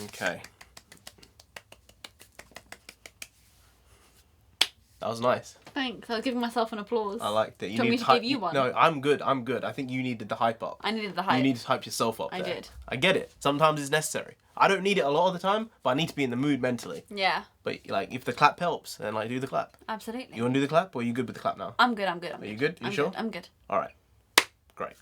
Okay. That was nice. Thanks. I was giving myself an applause. I liked it. Do you want me to give you one? No, I'm good. I think you needed the hype up. I needed the hype. You need to hype yourself up. I there. did. I get it. Sometimes it's necessary. I don't need it a lot of the time, but I need to be in the mood mentally. Yeah. But like, if the clap helps, then like do the clap. Absolutely. You want to do the clap, or are you good with the clap now? I'm good. I'm Are you good? You sure? Good. I'm good. All right. Great.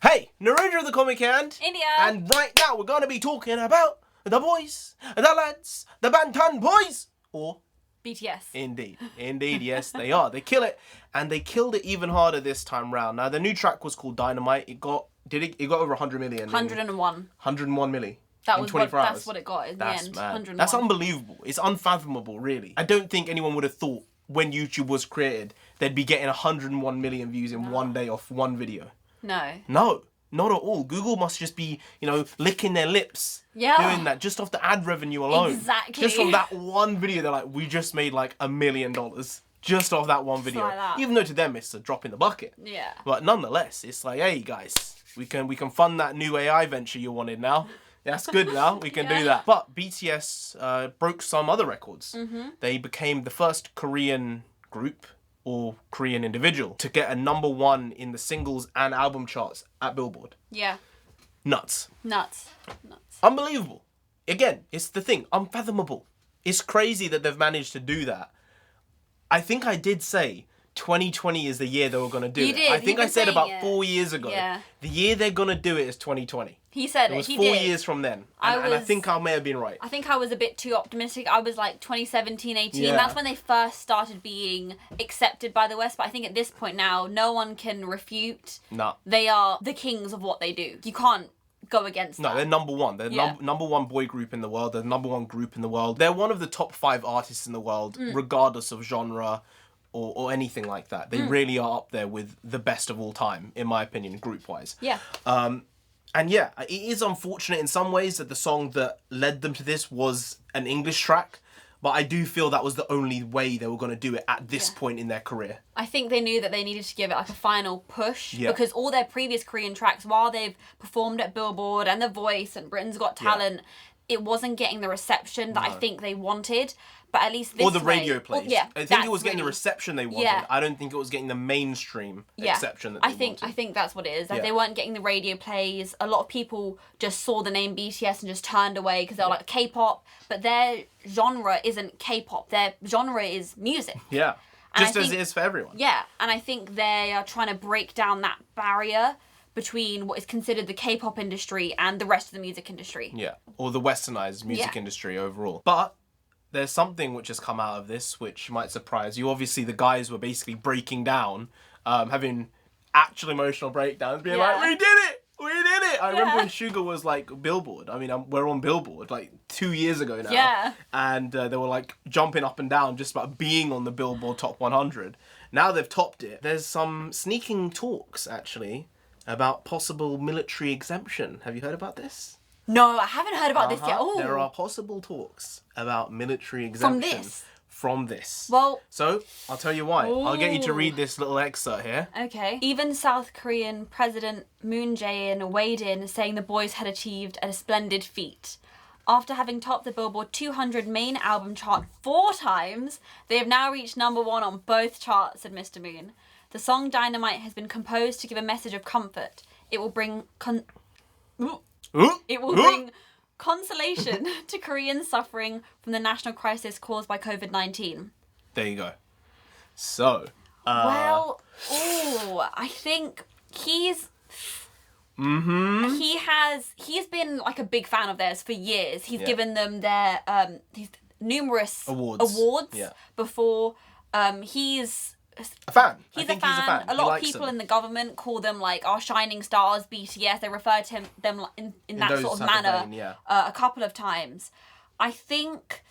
Hey, NarendraTheComic and India. And right now we're gonna be talking about the boys, the lads, the Bantan boys, or BTS. Indeed, yes, they are. They kill it, and they killed it even harder this time round. Now, the new track was called Dynamite. It got over 100 million. 101. 101 milli. That in was 24 hours. That's what it got in That's the end. mad. 101. That's unbelievable. It's unfathomable, really. I don't think anyone would have thought when YouTube was created they'd be getting 101 million views in one day off one video. No. No. Not at all. Google must just be, licking their lips doing that just off the ad revenue alone. Exactly. Just from that one video, they're like, we just made like $1 million just off that one video. Like that. Even though to them it's a drop in the bucket. Yeah. But nonetheless, it's like, hey guys, we can fund that new AI venture you wanted now. That's good now. We can do that. But BTS broke some other records. Mm-hmm. They became the first Korean group or Korean individual to get a #1 in the singles and album charts at Billboard. Yeah. Nuts. Unbelievable. Again, it's the thing, unfathomable. It's crazy that they've managed to do that. I think I did say 2020 is the year they were going to do it. I think I said about 4 years ago, the year they're going to do it is 2020. He said it. It was 4 years from then. And I think I may have been right. I think I was a bit too optimistic. I was like 2017, 18. Yeah. That's when they first started being accepted by the West. But I think at this point now, no one can refute. No. They are the kings of what they do. You can't go against No, that. they're #1. They're #1 boy group in the world. They're #1 group in the world. They're one of the top 5 artists in the world, regardless of genre or anything like that. They really are up there with the best of all time, in my opinion, group-wise. Yeah. And yeah, it is unfortunate in some ways that the song that led them to this was an English track, but I do feel that was the only way they were going to do it at this point in their career. I think they knew that they needed to give it like a final push because all their previous Korean tracks, while they've performed at Billboard and The Voice and Britain's Got Talent, it wasn't getting the reception that I think they wanted. But at least this or the radio plays. I think it was getting the really reception they wanted. I don't think it was getting the mainstream exception that they wanted. I think that's what it is. Like they weren't getting the radio plays. A lot of people just saw the name BTS and just turned away because they were like K-pop. But their genre isn't K-pop. Their genre is music. Yeah. Just as it is for everyone. Yeah. And I think they are trying to break down that barrier between what is considered the K-pop industry and the rest of the music industry. Yeah. Or the westernized music industry overall. But there's something which has come out of this which might surprise you. Obviously, the guys were basically breaking down, having actual emotional breakdowns, being like, we did it! We did it! I remember when Suga was like Billboard. I mean, we're on Billboard like 2 years ago now. Yeah. And they were like jumping up and down just about being on the Billboard Top 100. Now they've topped it. There's some sneaking talks, actually, about possible military exemption. Have you heard about this? No, I haven't heard about this yet. Oh. There are possible talks about military exemption from this. Well, so I'll tell you why. I'll get you to read this little excerpt here. Okay. Even South Korean President Moon Jae-in weighed in, saying the boys had achieved a splendid feat. After having topped the Billboard 200 main album chart 4 times, they have now reached #1 on both charts, said Mr. Moon. The song Dynamite has been composed to give a message of comfort. It will bring consolation to Koreans suffering from the national crisis caused by COVID-19. There you go. So, I think he's he's been like a big fan of theirs for years. He's given them their numerous awards before. He's a fan. He's a fan. A lot of people in the government call them like our shining stars, BTS. They refer to them in that sort of manner a couple of times. I think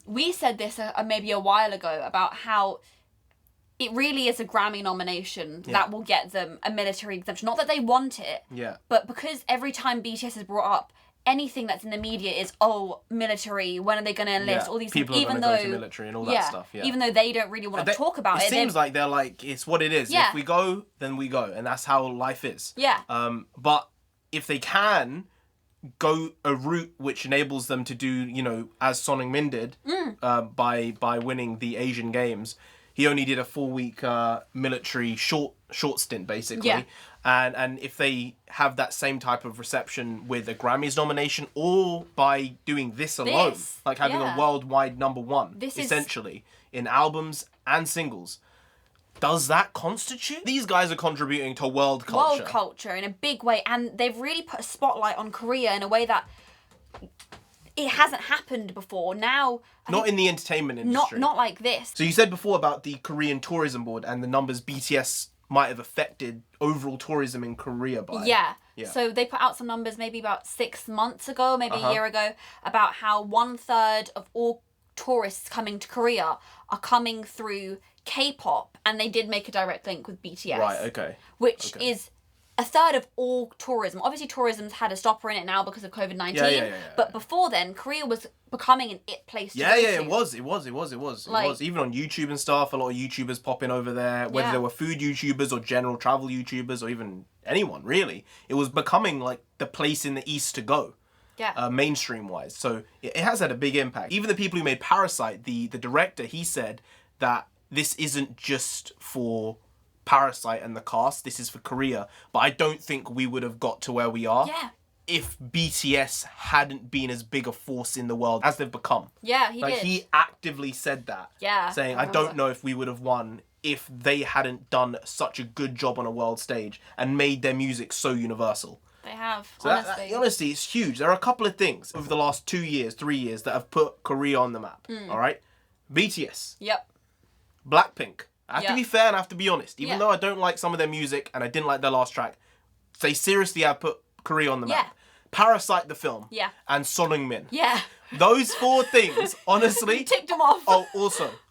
we said this maybe a while ago about how it really is a Grammy nomination that will get them a military exemption. Not that they want it, but because every time BTS is brought up, anything that's in the media is, military, when are they going to enlist, all these people things. Even though, go to military and all that stuff. Yeah. Even though they don't really want to talk about it. It seems like they're like, it's what it is. If we go, then we go. And that's how life is. Yeah. But if they can go a route which enables them to do, you know, as Son Min did by winning the Asian Games. He only did a 4-week military short stint, basically. Yeah. And if they have that same type of reception with a Grammys nomination, or by doing this alone, like having a worldwide #1, essentially, in albums and singles, does that constitute? These guys are contributing to world culture. World culture in a big way, and they've really put a spotlight on Korea in a way that it hasn't happened before. Now, not in the entertainment industry. Not like this. So you said before about the Korean Tourism Board and the numbers BTS might have affected overall tourism in Korea by. Yeah. So they put out some numbers maybe about 6 months ago, maybe a year ago, about how 1/3 of all tourists coming to Korea are coming through K-pop, and they did make a direct link with BTS. Right, okay. Which is 1/3 of all tourism. Obviously, tourism's had a stopper in it now because of COVID-19. Yeah. But before then, Korea was becoming an it place to go to. It was. Even on YouTube and stuff, a lot of YouTubers popping over there, whether they were food YouTubers or general travel YouTubers or even anyone, really. It was becoming like the place in the East to go. Yeah. Mainstream-wise. So it has had a big impact. Even the people who made Parasite, the director, he said that this isn't just for Parasite and the cast, this is for Korea. But I don't think we would have got to where we are if BTS hadn't been as big a force in the world as they've become. Yeah, he did. He actively said that. Yeah. Saying, I don't know if we would have won if they hadn't done such a good job on a world stage and made their music so universal. They have, so honestly. Honestly, it's huge. There are a couple of things over the last 2 years, 3 years that have put Korea on the map. All right? BTS. Yep. BLACKPINK. I have to be fair and I have to be honest. Even though I don't like some of their music and I didn't like their last track, they seriously have put Korea on the map. Parasite the film. Yeah. And Son Min. Yeah. Those 4 things, honestly. You ticked them off. Oh,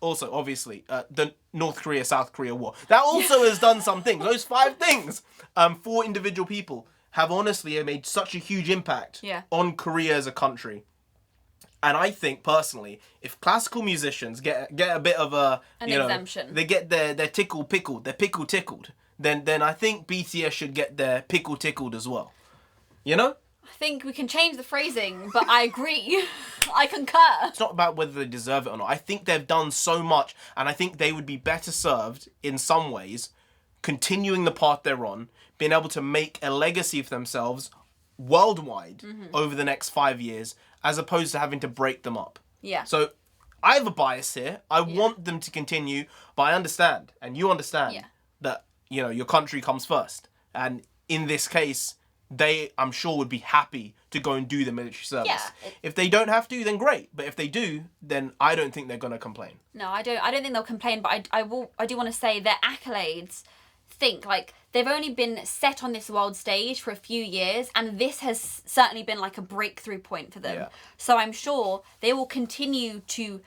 also, obviously, the North Korea-South Korea war. That also has done some things. Those 5 things, 4 individual people, have honestly made such a huge impact on Korea as a country. And I think, personally, if classical musicians get a bit of an exemption, they get their pickle tickled, then I think BTS should get their pickle tickled as well. You know? I think we can change the phrasing, but I agree. I concur. It's not about whether they deserve it or not. I think they've done so much, and I think they would be better served, in some ways, continuing the path they're on, being able to make a legacy for themselves worldwide over the next 5 years, as opposed to having to break them up. Yeah. So I have a bias here. I want them to continue, but I understand, and you understand, that, you know, your country comes first. And in this case, they, I'm sure, would be happy to go and do the military service. Yeah. If they don't have to, then great. But if they do, then I don't think they're going to complain. No, I don't think they'll complain, but I do want to say their accolades, like, they've only been set on this world stage for a few years, and this has certainly been like a breakthrough point for them. Yeah. So I'm sure they will continue to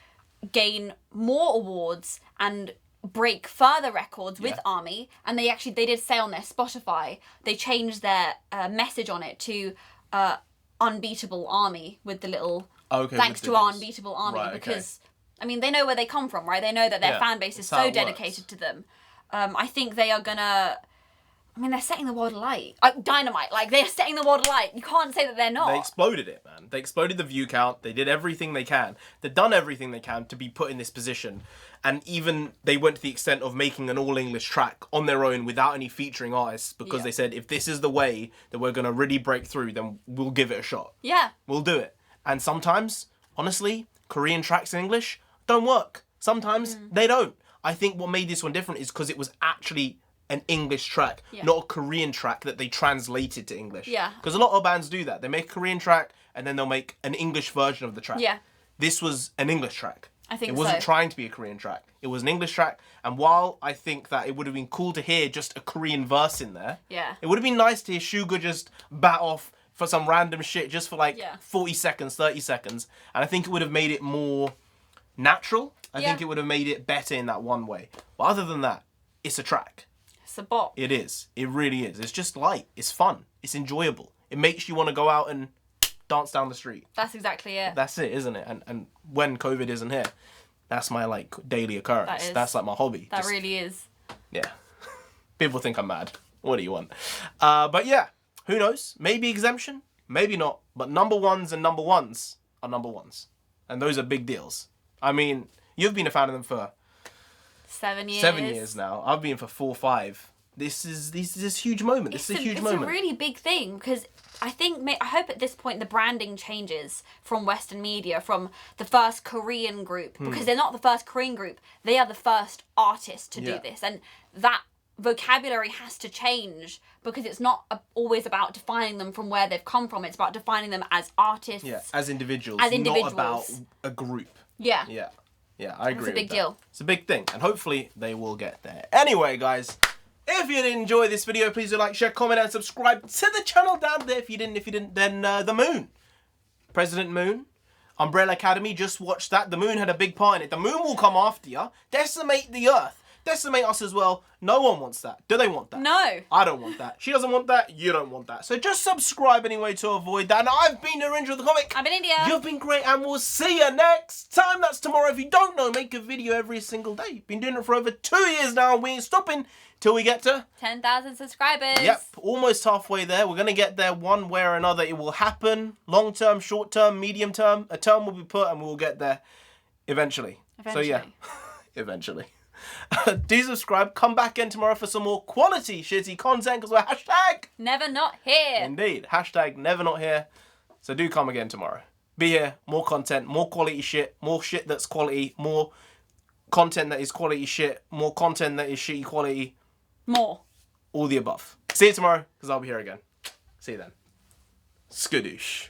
gain more awards and break further records with ARMY. And they did say on their Spotify, they changed their message on it to Unbeatable ARMY with the little thanks to our Unbeatable ARMY, because I mean, they know where they come from, right? They know that their fan base is so dedicated to them. I think they are gonna, I mean, they're setting the world alight. Dynamite, like, they're setting the world alight. You can't say that they're not. They exploded it, man. They exploded the view count. They did everything they can. They've done everything they can to be put in this position. And even they went to the extent of making an all-English track on their own without any featuring artists, because they said, if this is the way that we're going to really break through, then we'll give it a shot. Yeah. We'll do it. And sometimes, honestly, Korean tracks in English don't work. Sometimes they don't. I think what made this one different is because it was actually an English track, not a Korean track that they translated to English. Yeah. Because a lot of bands do that. They make a Korean track and then they'll make an English version of the track. Yeah. This was an English track. I think it wasn't trying to be a Korean track. It was an English track. And while I think that it would have been cool to hear just a Korean verse in there, it would have been nice to hear Suga just bat off for some random shit just for like 40 seconds, 30 seconds. And I think it would have made it more natural. I think it would have made it better in that one way. But other than that, it's a track. It's a bop. It is. It really is. It's just light. It's fun. It's enjoyable. It makes you want to go out and dance down the street. That's exactly it. That's it, isn't it? And when COVID isn't here, that's my like daily occurrence. That's like my hobby. That really is. Yeah. People think I'm mad. What do you want? But yeah, who knows? Maybe Exemption. maybe not, but number ones and number ones are number ones. And those are big deals. I mean, you've been a fan of them for 7 years. 7 years now. I've been for 4 or 5. This is a huge moment. This is a huge moment. It's a really big thing because I hope at this point the branding changes from Western media, from the first Korean group, because they're not the first Korean group. They are the first artists to do this. And that vocabulary has to change because it's not always about defining them from where they've come from. It's about defining them as artists. Yeah, as individuals. Not about a group. Yeah. Yeah. Yeah, I agree. It's a big deal. It's a big thing. And hopefully they will get there. Anyway, guys, if you did enjoy this video, please do like, share, comment, and subscribe to the channel down there. If you didn't, then the Moon. President Moon. Umbrella Academy, just watched that. The Moon had a big part in it. The Moon will come after you. Decimate the Earth. Decimate us as well. No one wants that. Do they want that? No. I don't want that. She doesn't want that. You don't want that. So just subscribe anyway to avoid that. And I've been NarendraTheComic. I've been India. You've been great, and we'll see you next time. That's tomorrow. If you don't know, make a video every single day. Been doing it for over 2 years now, and we ain't stopping till we get to 10,000 subscribers. Yep, almost halfway there. We're gonna get there one way or another. It will happen. Long term, short term, medium term. A term will be put, and we will get there eventually. So yeah, eventually. Do subscribe. Come back in tomorrow for some more quality shitty content because we're hashtag never not here. Indeed, hashtag never not here. So do come again tomorrow. Be here. More content, more quality shit, more shit that's quality, more content that is quality shit, more content that is shitty quality. More. All the above. See you tomorrow because I'll be here again. See you then. Skadoosh.